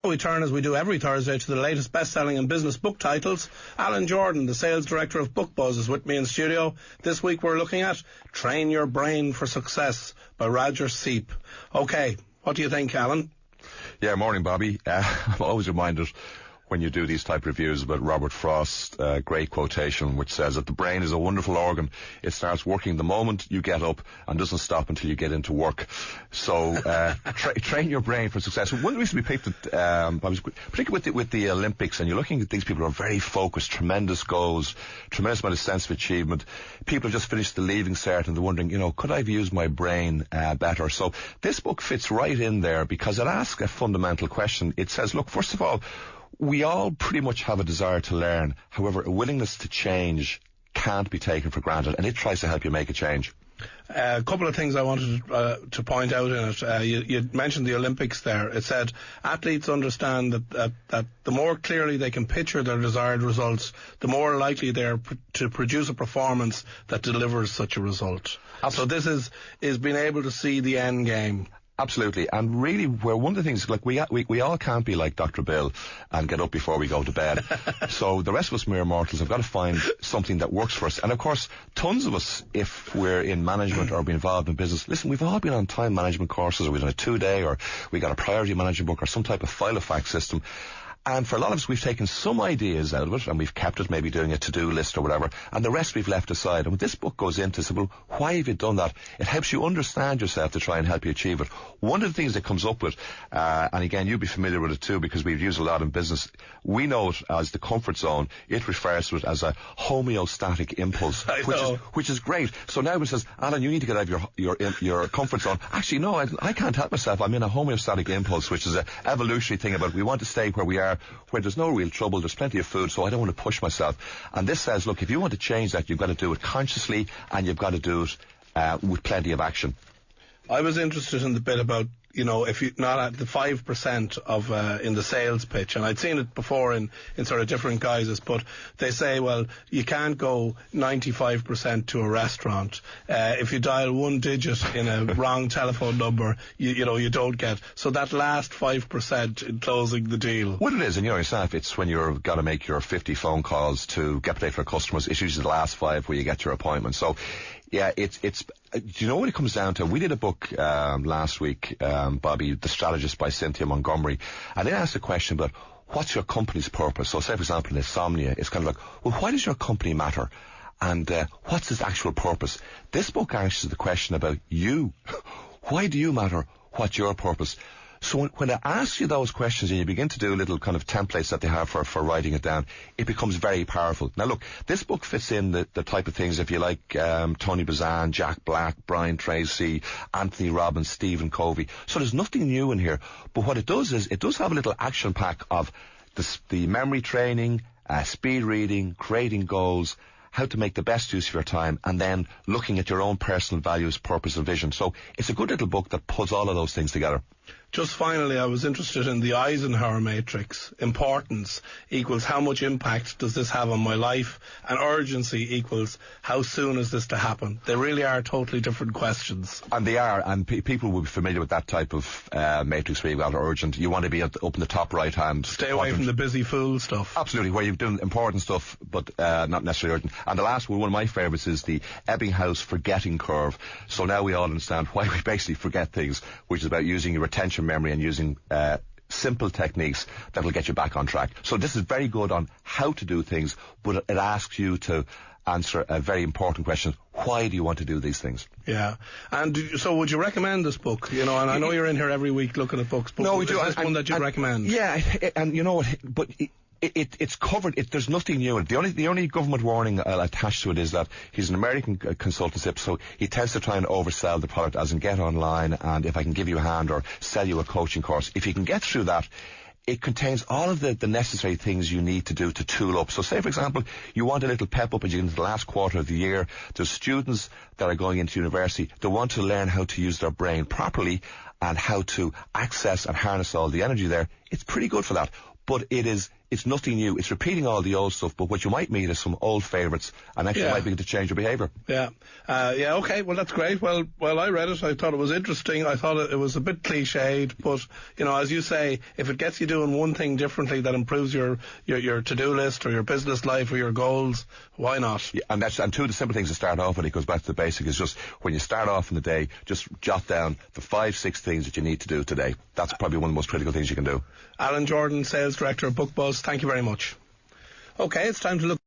We turn, as we do every Thursday, to the latest best-selling and business book titles. Alan Jordan, the sales director of Book Buzz, is with me in studio. This week we're looking at Train Your Brain for Success by Roger Seep. Okay, what do you think, Alan? Yeah, morning, Bobby. I'm always reminded when you do these type of reviews about Robert Frost's great quotation, which says that the brain is a wonderful organ. It starts working the moment you get up and doesn't stop until you get into work. So train your brain for success. One reason we picked it, particularly with the Olympics, and you're looking at these people who are very focused, tremendous goals, tremendous amount of sense of achievement. People have just finished the Leaving Cert and they're wondering, could I have used my brain better? So this book fits right in there because it asks a fundamental question. It says, look, first of all, we all pretty much have a desire to learn. However, a willingness to change can't be taken for granted, and it tries to help you make a change. A couple of things I wanted to point out in it. You mentioned the Olympics there. It said athletes understand that the more clearly they can picture their desired results, the more likely they are to produce a performance that delivers such a result. Absolutely. So this is being able to see the end game. Absolutely. And really, one of the things, like we all can't be like Dr. Bill and get up before we go to bed. So the rest of us mere mortals have got to find something that works for us. And of course, tons of us, if we're in management or be involved in business, listen, we've all been on time management courses, or we've done a 2-day, or we got a priority management book or some type of file of facts system. And for a lot of us, we've taken some ideas out of it and we've kept it, maybe doing a to-do list or whatever, and the rest we've left aside. And when this book goes into, say, well, why have you done that? It helps you understand yourself to try and help you achieve it. One of the things that comes up with, and again, you'll be familiar with it too because we've used a lot in business, we know it as the comfort zone. It refers to it as a homeostatic impulse, which is great. So now it says, Alan, you need to get out of your comfort zone. Actually, no, I can't help myself. I'm in a homeostatic impulse, which is an evolutionary thing about we want to stay where we are, where there's no real trouble, there's plenty of food, so I don't want to push myself. And this says, look, if you want to change that, you've got to do it consciously and you've got to do it with plenty of action. I was interested in the bit about, if you're not at the 5% of in the sales pitch, and I'd seen it before in sort of different guises, but they say, well, you can't go 95% to a restaurant. If you dial one digit in a wrong telephone number, you don't get. So that last 5% in closing the deal. What it is, and yourself, it's when you've got to make your 50 phone calls to get particular customers, it's usually the last 5 where you get your appointment. So, yeah, it's do you know what it comes down to? We did a book last week, Bobby, The Strategist by Cynthia Montgomery, and they asked a question about what's your company's purpose. So say, for example, in Insomnia, it's kind of like, well, why does your company matter? And what's its actual purpose? This book answers the question about you. Why do you matter? What's your purpose? So when it asks you those questions and you begin to do little kind of templates that they have for writing it down, it becomes very powerful. Now look, this book fits in the type of things, if you like, Tony Bazan, Jack Black, Brian Tracy, Anthony Robbins, Stephen Covey. So there's nothing new in here. But what it does is, it does have a little action pack of the memory training, speed reading, creating goals, how to make the best use of your time, and then looking at your own personal values, purpose and vision. So it's a good little book that pulls all of those things together. Just finally, I was interested in the Eisenhower matrix. Importance equals how much impact does this have on my life, and urgency equals how soon is this to happen. They really are totally different questions. And they are, and people will be familiar with that type of matrix where you've got urgent. You want to be up in the top right hand. Stay away from the busy fool stuff. Absolutely, where you're doing important stuff, but not necessarily urgent. And the last one of my favourites, is the Ebbinghaus forgetting curve. So now we all understand why we basically forget things, which is about using your attention memory and using simple techniques that will get you back on track. So this is very good on how to do things, but it asks you to answer a very important question. Why do you want to do these things? Yeah. And so would you recommend this book? And I know you're in here every week looking at books, but is this one that you'd recommend? Yeah, and you know what, but it's covered. There's nothing new in it. The only government warning I'll attach to it is that he's an American consultancy, so he tends to try and oversell the product, as in get online and if I can give you a hand or sell you a coaching course. If you can get through that, it contains all of the necessary things you need to do to tool up. So say, for example, you want a little pep up as you get into the last quarter of the year. There's students that are going into university. They want to learn how to use their brain properly and how to access and harness all the energy there. it's pretty good for that. But it's nothing new. It's repeating all the old stuff, but what you might meet is some old favourites, and actually might begin to change your behaviour. Yeah. Okay. Well, that's great. Well, I read it. I thought it was interesting. I thought it was a bit cliched, but, as you say, if it gets you doing one thing differently that improves your to-do list or your business life or your goals, why not? Yeah, and two of the simple things to start off with, it goes back to the basic, is just when you start off in the day, just jot down the 5-6 things that you need to do today. That's probably one of the most critical things you can do. Alan Jordan, Sales Director of BookBuzz, thank you very much. Okay, it's time to look